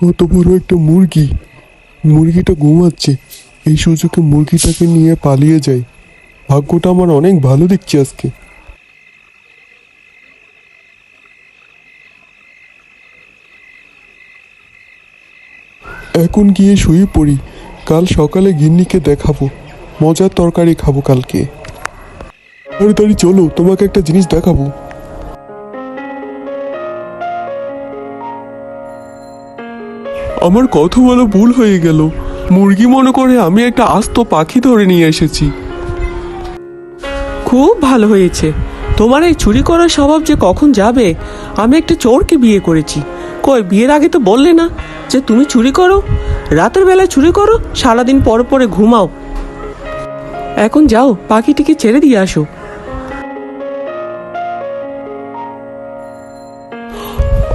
কত বড় একটা মুরগি! মুরগিটা ঘুমাচ্ছে। এই সুযোগে মুরগিটাকে নিয়ে পালিয়ে যাই। ভাগ্যটা আমার অনেক ভালো দেখছি আজকে। এখন গিয়ে শুয়ে পড়ি। কাল সকালে গিন্নিকে দেখাবো, মজার তরকারি খাবো কালকে। তাড়াতাড়ি চলো, তোমাকে একটা জিনিস দেখাবো। আমার কথা বলা ভুল হয়ে গেল। মুরগি মনে করে আমি একটা আস্ত পাখি ধরে নিয়ে এসেছি। খুব ভালো হয়েছে। তোমার এই চুরি করার স্বভাব যে কখন যাবে। আমি একটা চোরকে বিয়ে করেছি। কই, বিয়ের আগে তো বললে না যে তুমি চুরি করো? রাতের বেলায় চুরি করো, সারাদিন পরে পরে ঘুমাও। এখন যাও, পাখিটিকে ছেড়ে দিয়ে আসো।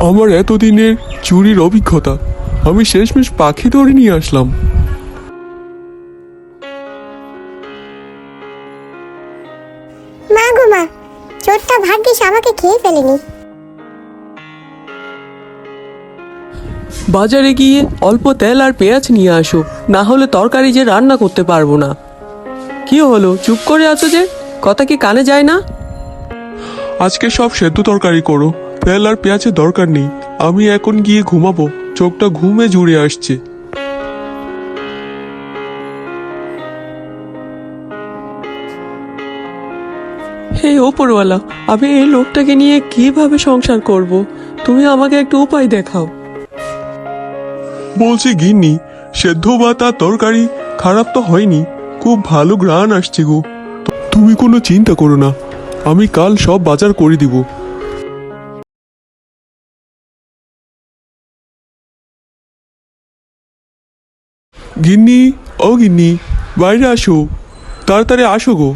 আমার এতদিনের চুরির অভিজ্ঞতা, আমি শেষমেশ পাখি ধরে নিয়ে আসলাম। মা গো মা, চোরটা ভাগ্যিস আমাকে খেয়ে ফেলেনি। বাজারে গিয়ে অল্প তেল আর পেঁয়াজ নিয়ে আসো, না হলে তরকারি যে রান্না করতে পারবো না। কি হলো, চুপ করে আছো যে? কথা কি কানে যায় না? আজকে সব সেদ্ধ তরকারি করো, তেল আর পেঁয়াজের দরকার নেই। আমি এখন গিয়ে ঘুমাবো, চোখটা ঘুমে জুড়ে আসছে। হে ওপরওয়ালা, আমি এই লোকটাকে নিয়ে কিভাবে সংসার করব? তুমি আমাকে একটু উপায় দেখাও। বলছি গিন্নি, সেদ্ধ ভাত আর তরকারি খারাপ তো হয়নি, খুব ভালো ঘ্রাণ আসছে গো। তুমি কোনো চিন্তা করো না, আমি কাল সব বাজার করে দিব। গিন্নি, ও গিন্নি, বাইরে আসো, তাড়াতাড়ি আসো গো।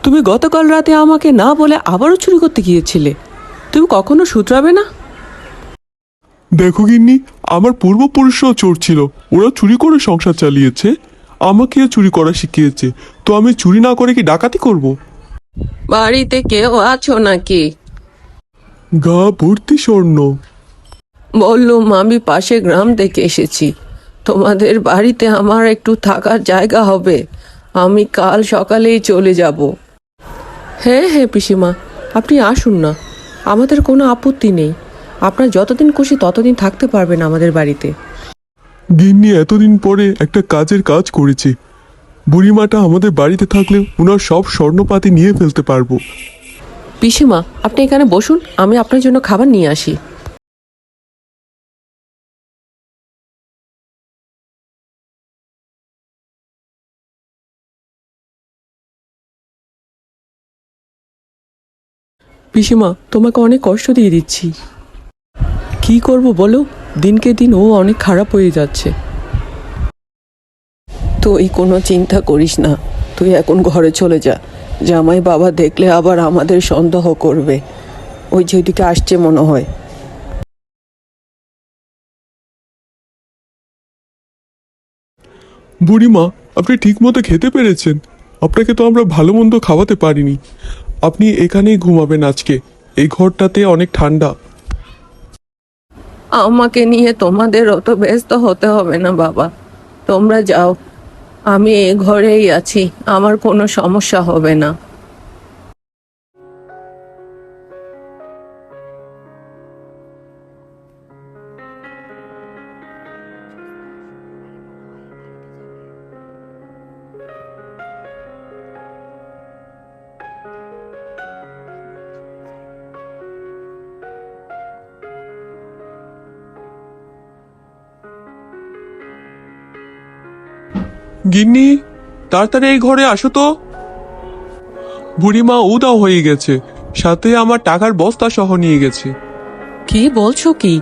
তুমি গতকাল রাতে আমাকে না বলে আবারও চুরি করতে গিয়েছিলে। তুমি কখনো শুধরাবে না? দেখো গিন্নি, আমার পূর্বপুরুষরাও চোর ছিল, ওরা চুরি করে সংসার চালিয়েছে, আমাকেও চুরি করা শিখিয়েছে। তো আমি চুরি না করে কি ডাকাতি করব? বাড়িতে কেউ আছো নাকি? গা ভর্তি স্বর্ণ। বললুম, আমি পাশে গ্রাম থেকে এসেছি। তোমাদের বাড়িতে আমার একটু থাকার জায়গা হবে। আমি কাল সকালেই চলে যাব। হ্যাঁ হ্যাঁ পিসিমা, আপনি আসুন না, আমাদের কোনো আপত্তি নেই। আপনার যতদিন খুশি ততদিন থাকতে পারবেন আমাদের বাড়িতে। গিন্নি এতদিন পরে একটা কাজের কাজ করেছে। বুড়িমাটা আমাদের বাড়িতে থাকলে ওনার সব স্বর্ণপাতি নিয়ে ফেলতে পারবো। পিসিমা, আপনি এখানে বসুন, আমি আপনার জন্য খাবার নিয়ে আসি। পিসিমা, তোমাকে অনেক কষ্ট দিয়ে দিচ্ছি। কি করব বলো, দিনকে দিন ও অনেক খারাপ হয়ে যাচ্ছে। তুই কোনো চিন্তা করিস না, তুই এখন ঘরে চলে যা। জামাই বাবা দেখলে আবার আমাদের সন্দেহ করবে। ওই যে ওইদিকে আসছে মনে হয়। বুড়িমা, আপনি ঠিক মতো খেতে পেরেছেন? আপনাকে তো আমরা ভালো মন্দ খাওয়াতে পারিনি। আপনি এখানেই ঘুমাবেন আজকে, এই ঘরটাতে অনেক ঠান্ডা। আমাকে নিয়ে তোমাদের অত ব্যস্ত হতে হবে না বাবা, তোমরা যাও। আমি এ ঘরেই আছি, আমার কোনো সমস্যা হবে না। গিন্নি, তাড়াতাড়ি এই ঘরে আসো তো। বুড়িমা উদাও হয়ে গেছে, সাথে আমার টাকার বস্তা সহ নিয়ে গেছে। কি বলছো কি?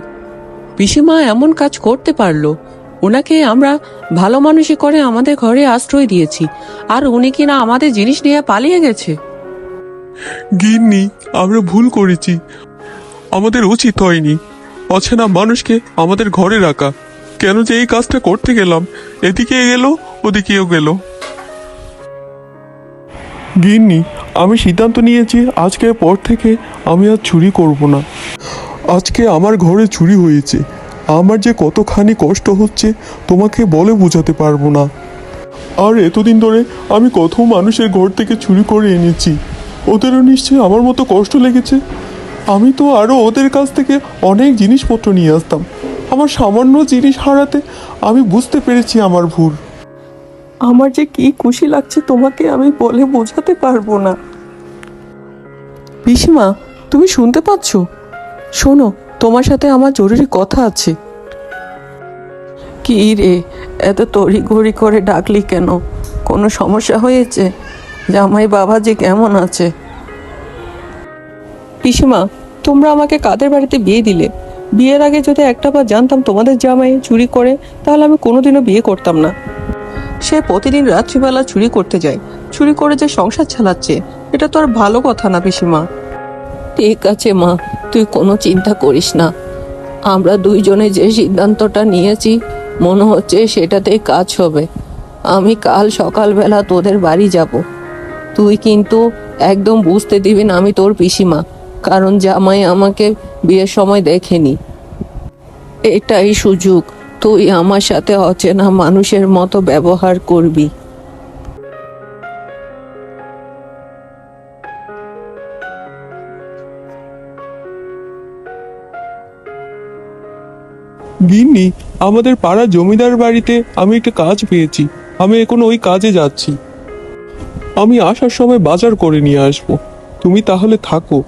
পিসিমা এমন কাজ করতে পারলো? ওনাকে আমরা ভালো মানুষই করে আমাদের ঘরে আশ্রয় দিয়েছি, আর উনি কিনা আমাদের জিনিস নিয়ে পালিয়ে গেছে। গিন্নি, আমরা ভুল করেছি, আমাদের উচিত হয়নি অচেনা মানুষকে আমাদের ঘরে রাখা। কেন যে এই কাজটা করতে গেলাম, এদিকে গেল ওদিকেও গেল। গিন্নি, আমি সিদ্ধান্ত নিয়েছি আজকের পর থেকে আমি আর চুরি করব না। আজকে আমার ঘরে চুরি হয়েছে, আমার যে কতখানি কষ্ট হচ্ছে তোমাকে বলে বোঝাতে পারবো না। আর এতদিন ধরে আমি কত মানুষের ঘর থেকে চুরি করে এনেছি, ওদেরও নিশ্চয়ই আমার মতো কষ্ট লেগেছে। আমি তো আরও ওদের কাছ থেকে অনেক জিনিসপত্র নিয়ে আসতাম। আমার সামান্য জিনিস হারাতে আমি বুঝতে পেরেছি আমার ভুল। আমার যে কি খুশি লাগছে তোমাকে আমি বলে বোঝাতে পারবো না। পিসিমা, তুমি শুনতে পাচ্ছ? শোনো, তোমার সাথে আমার জরুরি কথা আছে। কি রে, এত তড়িঘড়ি করে ডাকলি কেন? কোনো সমস্যা হয়েছে? জামাই বাবা যে কেমন আছে? পিসিমা, তোমরা আমাকে কাদের বাড়িতে বিয়ে দিলে? বিয়ের আগে যদি একটা বার জানতাম তোমাদের জামাই চুরি করে, তাহলে আমি কোনোদিনও বিয়ে করতাম না। সে প্রতিদিন রাত্রিবেলা চুরি করতে যায়, চুরি করে যে সংসার চালাচ্ছে, এটা তো আর ভালো কথা না পিসিমা। ঠিক আছে মা, তুই কোনো চিন্তা করিস না। আমরা দুইজনে যে সিদ্ধান্তটা নিয়েছি মনে হচ্ছে সেটাতেই কাজ হবে। আমি কাল সকালবেলা তোদের বাড়ি যাব। তুই কিন্তু একদম বুঝতে দিবি না আমি তোর পিসিমা, কারণ জামাই আমাকে বিয়ের সময় দেখেনি। এটাই সুযোগ, তুই আমার সাথে অচেনা মানুষের মতো ব্যবহার করবি। গিন্নি, আমাদের পাড়া জমিদার বাড়িতে আমি একটা কাজ পেয়েছি, আমি এখন ওই কাজে যাচ্ছি। আমি আসার সময় বাজার করে নিয়ে আসবো, তুমি তাহলে থাকো।